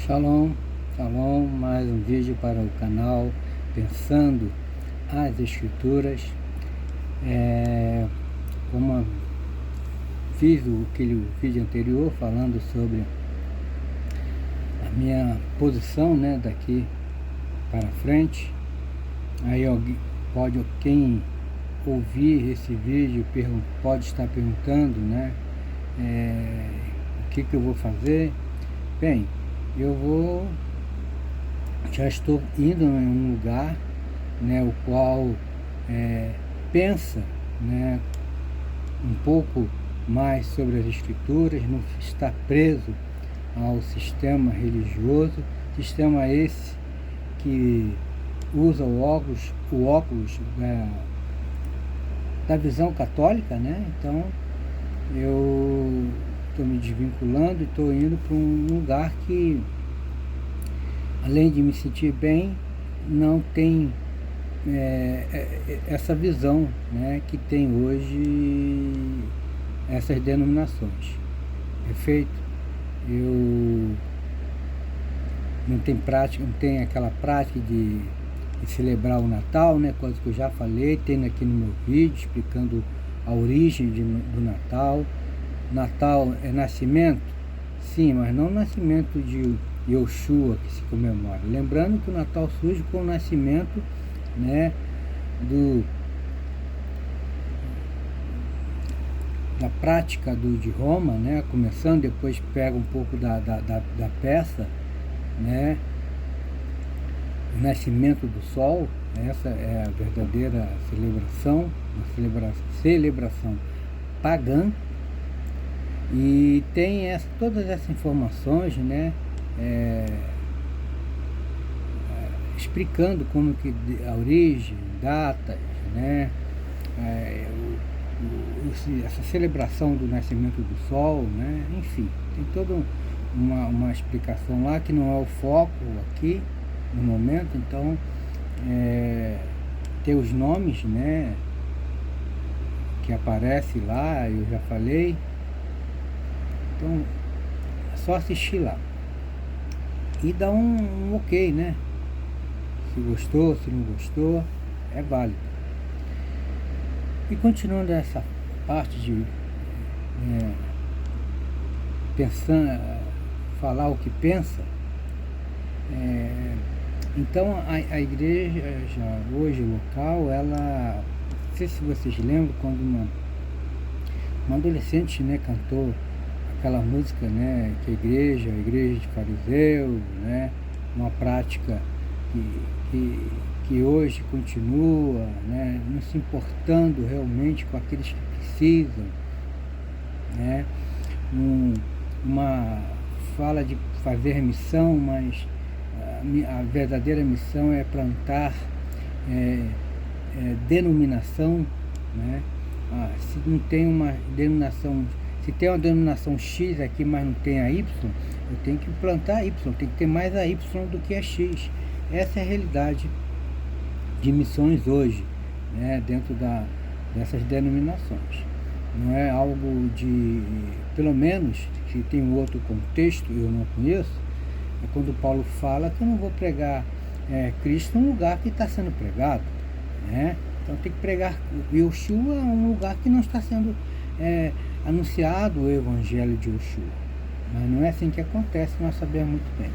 Shalom, shalom, mais um vídeo para o canal Pensando as Escrituras. Como fiz aquele vídeo anterior falando sobre a minha posição, né, daqui para frente, aí quem ouvir esse vídeo pode estar perguntando, né, o que eu vou fazer. Bem, já estou indo em um lugar, né, o qual pensa, né, um pouco mais sobre as Escrituras, não está preso ao sistema religioso, sistema esse que usa o óculos da visão católica, né? Então eu estou me desvinculando e estou indo para um lugar que, além de me sentir bem, não tem essa visão, né, que tem hoje essas denominações. Perfeito? Eu não tenho aquela prática de celebrar o Natal, né, coisa que eu já falei, tendo aqui no meu vídeo explicando a origem do Natal. Natal é nascimento? Sim, mas não o nascimento de Yoshua que se comemora. Lembrando que o Natal surge com o nascimento, né, da prática de Roma, né, começando, depois pega um pouco da peça, né, o nascimento do sol. Essa é a verdadeira celebração, uma celebração pagã, e tem todas essas informações, né, explicando como que a origem, datas, né, essa celebração do nascimento do sol, né, enfim, tem toda uma explicação lá que não é o foco aqui no momento. Então tem os nomes, né, que aparece lá, eu já falei. Então é só assistir lá e dar um ok, né? Se gostou, se não gostou, é válido. E continuando essa parte de pensar, falar o que pensa, então a igreja já hoje local, ela, não sei se vocês lembram, quando uma adolescente, né, cantou aquela música, né, que a igreja de fariseu, né, uma prática que hoje continua, né, não se importando realmente com aqueles que precisam, né, uma fala de fazer missão, mas a verdadeira missão é plantar denominação, né? Se não tem uma denominação, se tem uma denominação X aqui, mas não tem a Y, eu tenho que plantar a Y, tem que ter mais a Y do que a X. Essa é a realidade de missões hoje, né, dentro dessas denominações. Não é algo de, pelo menos, se tem um outro contexto, eu não conheço, é quando Paulo fala que eu não vou pregar Cristo num lugar que está sendo pregado, né? Então tem que pregar Yoshua em um lugar que não está sendo anunciado o evangelho de Yoshua. Mas não é assim que acontece, nós sabemos muito bem.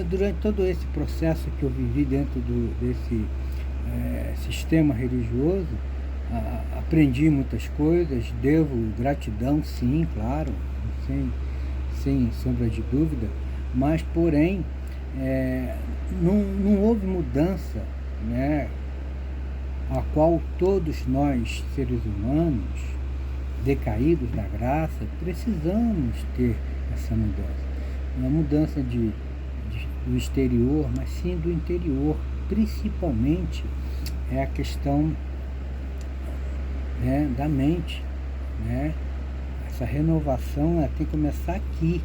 Durante todo esse processo que eu vivi dentro desse sistema religioso, aprendi muitas coisas, devo gratidão, sim, claro, sem sombra de dúvida, mas porém não houve mudança, né, a qual todos nós, seres humanos, decaídos da graça, precisamos ter essa mudança. Não é mudança do exterior, mas sim do interior. Principalmente é a questão, né, da mente, né? Essa renovação, ela tem que começar aqui.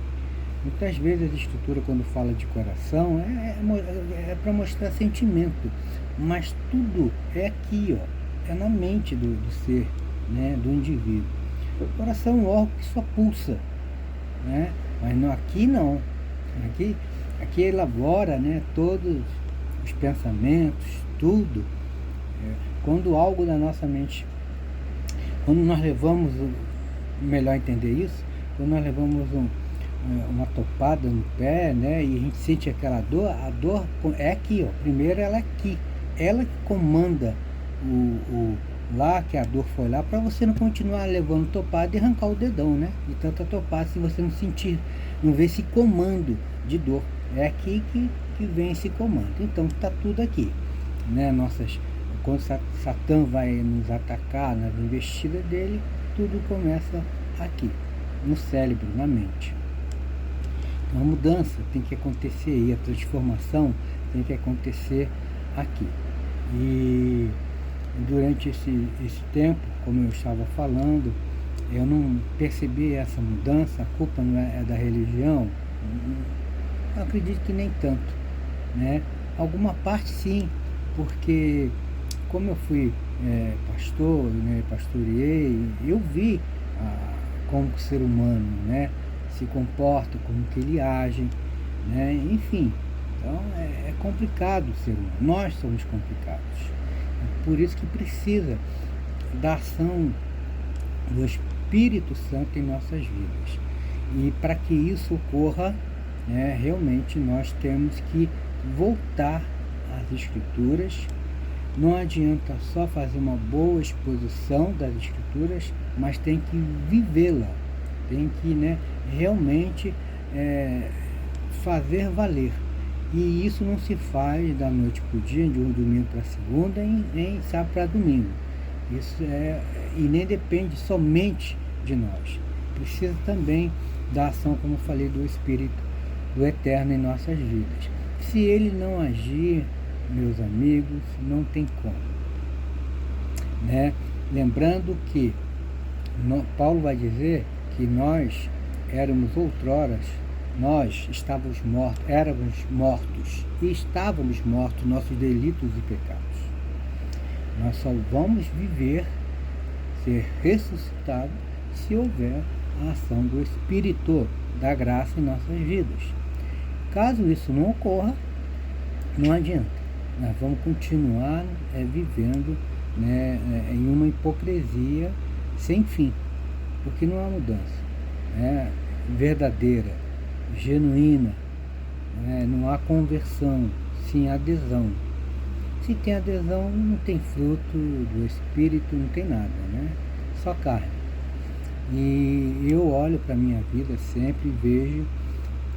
Muitas vezes a Escritura, quando fala de coração, é para mostrar sentimento, mas tudo é aqui, ó, é na mente do ser, né, do indivíduo. O coração é um órgão que só pulsa, né? Mas não, aqui não. Aqui elabora, né, todos os pensamentos, tudo. Quando algo da nossa mente, quando nós levamos, melhor entender isso, quando nós levamos uma topada no pé, né, e a gente sente aquela dor, a dor é aqui, ó. Primeiro ela é aqui, ela que comanda lá que a dor foi lá, para você não continuar levando topada e arrancar o dedão, né, de tanta topada, se você não sentir, não ver esse comando de dor. É aqui que vem esse comando. Então está tudo aqui, né? Quando Satã vai nos atacar nas investidas dele, tudo começa aqui, no cérebro, na mente. Então a mudança tem que acontecer aí, a transformação tem que acontecer aqui. E durante esse tempo, como eu estava falando, eu não percebi essa mudança. A culpa não é da religião? Eu acredito que nem tanto, né? Alguma parte sim, porque como eu fui pastor, né, pastoreei, eu vi como o ser humano, né, se comporta, como que ele age, né? Enfim, então é complicado o ser humano, nós somos complicados, por isso que precisa da ação do Espírito Santo em nossas vidas. E para que isso ocorra, né, realmente nós temos que voltar às Escrituras. Não adianta só fazer uma boa exposição das Escrituras, mas tem que vivê-la, tem que, né, realmente fazer valer. E isso não se faz da noite para o dia, de um domingo para segunda, nem sábado para domingo. Isso e nem depende somente de nós. Precisa também da ação, como eu falei, do Espírito do Eterno em nossas vidas. Se ele não agir, meus amigos, não tem como, né? Lembrando que Paulo vai dizer que nós éramos outrora, nós éramos mortos e estávamos mortos, nossos delitos e pecados. Nós só vamos viver, ser ressuscitados, se houver a ação do Espírito da graça em nossas vidas. Caso isso não ocorra, não adianta. Nós vamos continuar vivendo, né, em uma hipocrisia sem fim, porque não há mudança, né, verdadeira, genuína, né, não há conversão, sim adesão. Se tem adesão, não tem fruto do Espírito, não tem nada, né? Só carne. E eu olho para a minha vida sempre e vejo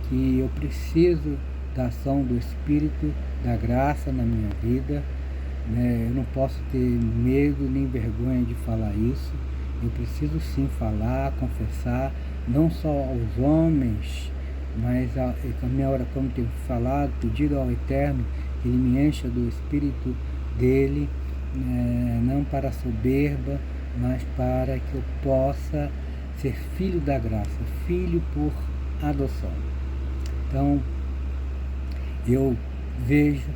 que eu preciso da ação do Espírito, da graça na minha vida, né? Eu não posso ter medo nem vergonha de falar isso. Eu preciso sim falar, confessar, não só aos homens, mas a minha hora, como tenho falado, pedido ao Eterno que Ele me encha do Espírito dEle, não para a soberba, mas para que eu possa ser filho da graça, filho por adoção. Então, eu vejo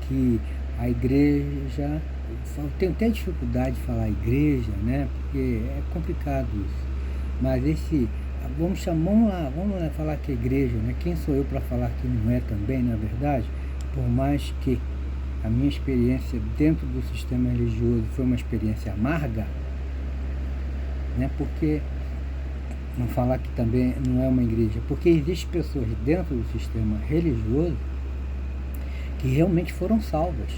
que a igreja, eu tenho até dificuldade de falar igreja, né? Porque é complicado isso. Mas vamos lá falar que é igreja, né? Quem sou eu para falar que não é também, na verdade? Por mais que a minha experiência dentro do sistema religioso foi uma experiência amarga, né? Porque não falar que também não é uma igreja, porque existem pessoas dentro do sistema religioso que realmente foram salvas.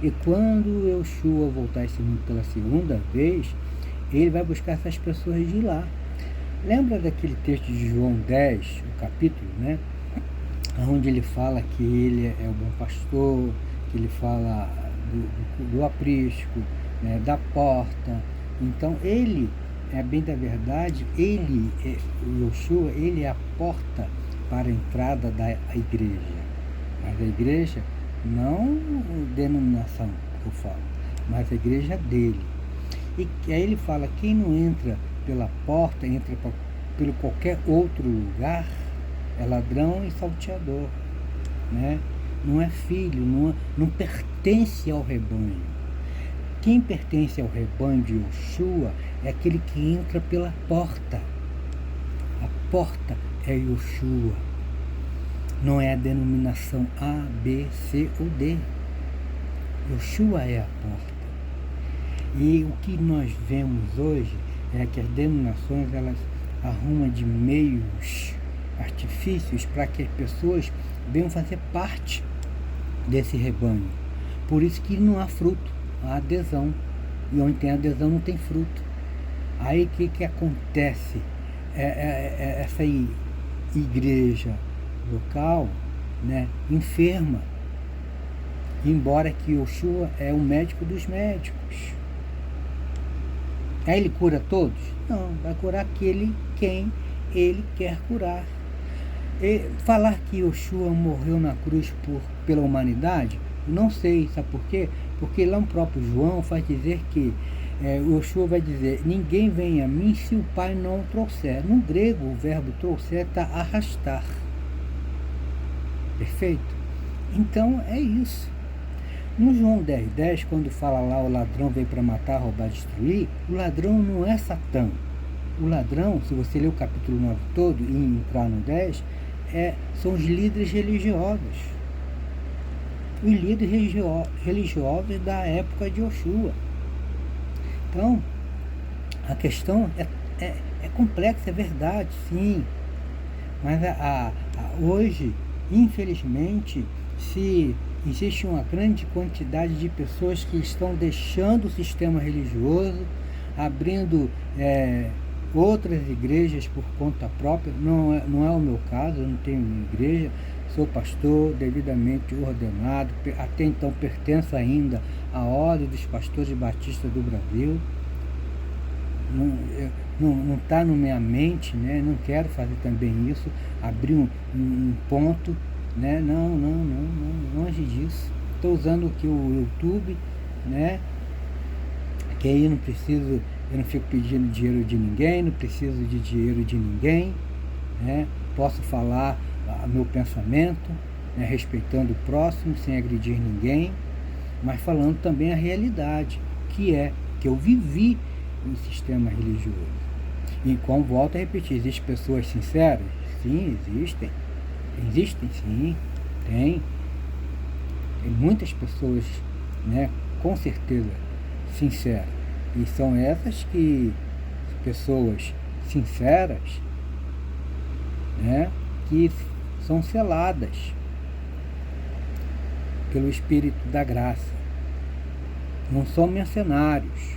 E quando Yeshua voltar a esse mundo pela segunda vez, ele vai buscar essas pessoas de lá. Lembra daquele texto de João 10, o capítulo, né? Onde ele fala que ele é o bom pastor, que ele fala do aprisco, né, da porta. Então ele, bem da verdade, o Yeshua, ele é a porta para a entrada da igreja. Mas a igreja, não a denominação que eu falo, mas a igreja dele. E aí ele fala, quem não entra pela porta, entra pelo qualquer outro lugar, é ladrão e salteador, né? Não é filho, não pertence ao rebanho. Quem pertence ao rebanho de Yeshua é aquele que entra pela porta. porta é Yoshua. Não é a denominação A, B, C ou D. Yoshua é a porta. E o que nós vemos hoje é que as denominações, elas arrumam de meios, artifícios, para que as pessoas venham fazer parte desse rebanho. Por isso que não há fruto, há adesão. E onde tem adesão não tem fruto. Aí o que acontece? Essa igreja local, né, enferma. Embora que Yoshua é o médico dos médicos. Aí ele cura todos? Não, vai curar aquele quem ele quer curar. E falar que Yoshua morreu na cruz pela humanidade, não sei, sabe por quê? Porque lá no próprio João faz dizer que Yoshua vai dizer, ninguém vem a mim se o Pai não o trouxer. No grego, o verbo trouxer está arrastar. Perfeito? Então, é isso. No João 10:10, quando fala lá o ladrão veio para matar, roubar, destruir, o ladrão não é Satã. O ladrão, se você ler o capítulo 9 todo e entrar no 10, são os líderes religiosos. Os líderes religiosos da época de Yoshua. Então, a questão é complexa, é verdade, sim. Mas hoje, infelizmente, se existe uma grande quantidade de pessoas que estão deixando o sistema religioso, abrindo outras igrejas por conta própria. Não é o meu caso, eu não tenho igreja, sou pastor devidamente ordenado, até então pertenço ainda à Ordem dos Pastores Batistas do Brasil. Não está na minha mente, né? Não quero fazer também isso, abrir um ponto, né? Não, longe disso. Estou usando aqui o YouTube, né? Que aí eu não fico pedindo dinheiro de ninguém, não preciso de dinheiro de ninguém, né? Posso falar meu pensamento, né? Respeitando o próximo, sem agredir ninguém, mas falando também a realidade, que eu vivi no sistema religioso. E como volto a repetir, existem pessoas sinceras? Sim, existem. Existem, sim. Tem muitas pessoas, né, com certeza, sinceras. E são essas pessoas sinceras, né, que são seladas pelo Espírito da Graça. Não são mercenários.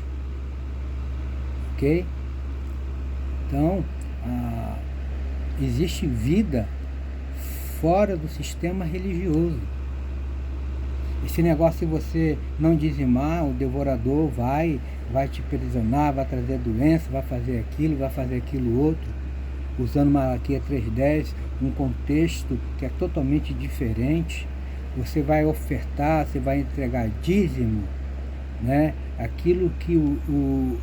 Ok? Então, existe vida fora do sistema religioso. Esse negócio, se você não dizimar, o devorador vai te aprisionar, vai trazer doença, vai fazer aquilo outro, usando Malaquias 3:10, um contexto que é totalmente diferente. Você vai ofertar, você vai entregar dízimo, né? Aquilo que o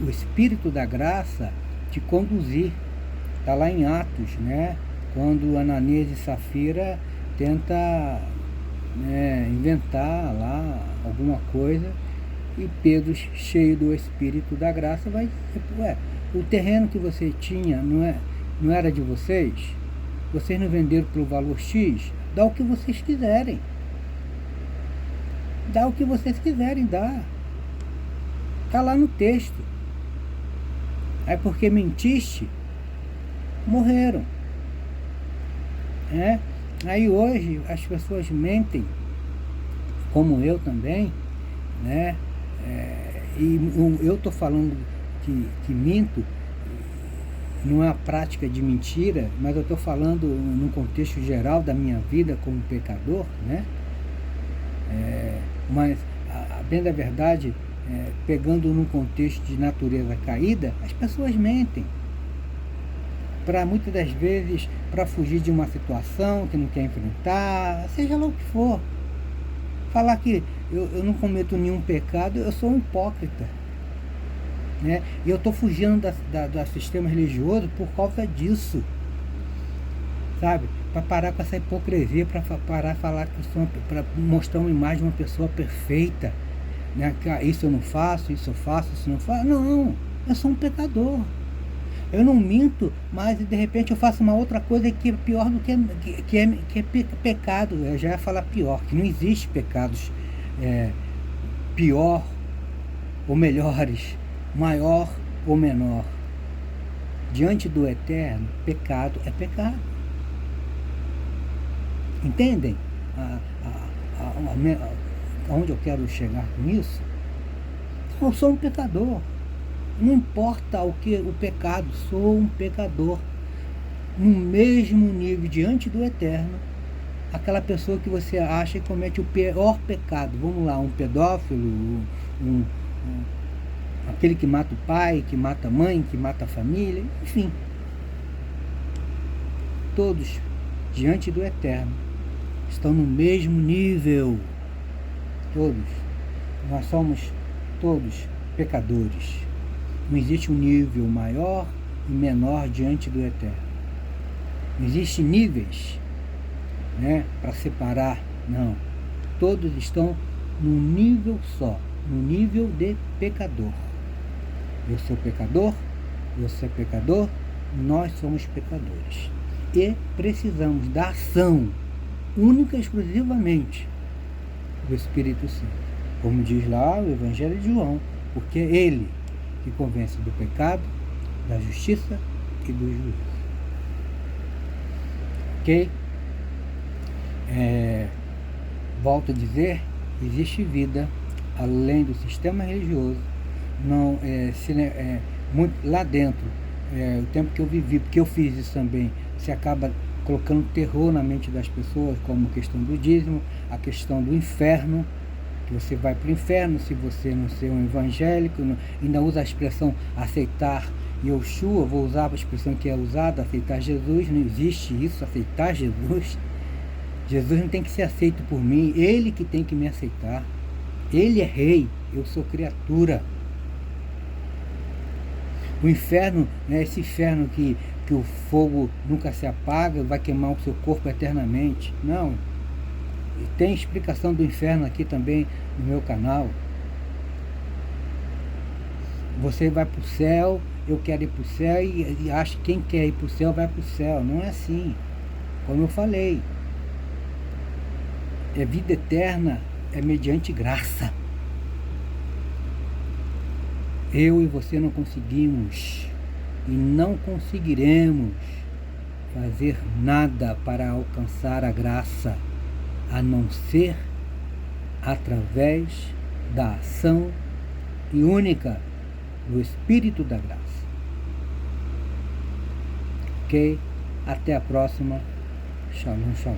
Espírito da Graça te conduzir. Está lá em Atos, né? Quando Ananias e Safira tenta inventar lá alguma coisa, e Pedro, cheio do Espírito da Graça, vai dizer, o terreno que você tinha não era de vocês? Vocês não venderam pelo valor X? Dá o que vocês quiserem. Dá o que vocês quiserem dar. Está lá no texto. Aí porque mentiste, morreram. Aí hoje as pessoas mentem, como eu também, né? E eu estou falando que minto, não é a prática de mentira, mas eu estou falando num contexto geral da minha vida como pecador, né? Mas, bem da verdade, pegando num contexto de natureza caída, as pessoas mentem. Muitas das vezes, para fugir de uma situação que não quer enfrentar, seja lá o que for. Falar que eu não cometo nenhum pecado, eu sou um hipócrita. Né? E eu estou fugindo do sistema religioso por causa disso. Sabe? Para parar com essa hipocrisia, para parar de falar para mostrar uma imagem de uma pessoa perfeita. Né? Que, isso eu não faço, isso eu faço, isso eu não faço. Não, eu sou um pecador. Eu não minto, mas de repente eu faço uma outra coisa que é pior do que é pecado. Eu já ia falar pior, que não existe pecados pior ou melhores, maior ou menor. Diante do Eterno, pecado é pecado. Entendem aonde eu quero chegar com isso? Eu sou um pecador. Não importa o que o pecado, sou um pecador. No mesmo nível diante do Eterno, aquela pessoa que você acha que comete o pior pecado. Vamos lá, um pedófilo, aquele que mata o pai, que mata a mãe, que mata a família, enfim. Todos diante do Eterno estão no mesmo nível. Todos. Nós somos todos pecadores. Não existe um nível maior e menor diante do Eterno. Não existem níveis, para separar, não. Todos estão num nível só, no nível de pecador. Eu sou pecador, você é pecador, nós somos pecadores. E precisamos da ação única e exclusivamente do Espírito Santo. Como diz lá o Evangelho de João, porque é Ele que convence do pecado, da justiça e do juízo. Ok? Volto a dizer, existe vida além do sistema religioso. Não, muito lá dentro, o tempo que eu vivi, porque eu fiz isso também, você acaba colocando terror na mente das pessoas, como a questão do dízimo, a questão do inferno, que você vai para o inferno se você não ser um evangélico, ainda usa a expressão aceitar Yoshua, vou usar a expressão que é usada, aceitar Jesus. Não existe isso, aceitar Jesus. Jesus não tem que ser aceito por mim, Ele que tem que me aceitar. Ele é rei, eu sou criatura. O inferno, esse inferno que o fogo nunca se apaga, vai queimar o seu corpo eternamente. Não. Tem explicação do inferno aqui também no meu canal. Você vai para o céu, eu quero ir para o céu e acha que quem quer ir para o céu vai para o céu. Não é assim. Como eu falei, vida eterna é mediante graça. Eu e você não conseguimos e não conseguiremos fazer nada para alcançar a graça, a não ser através da ação e única do Espírito da Graça. Ok? Até a próxima. Shalom, shalom.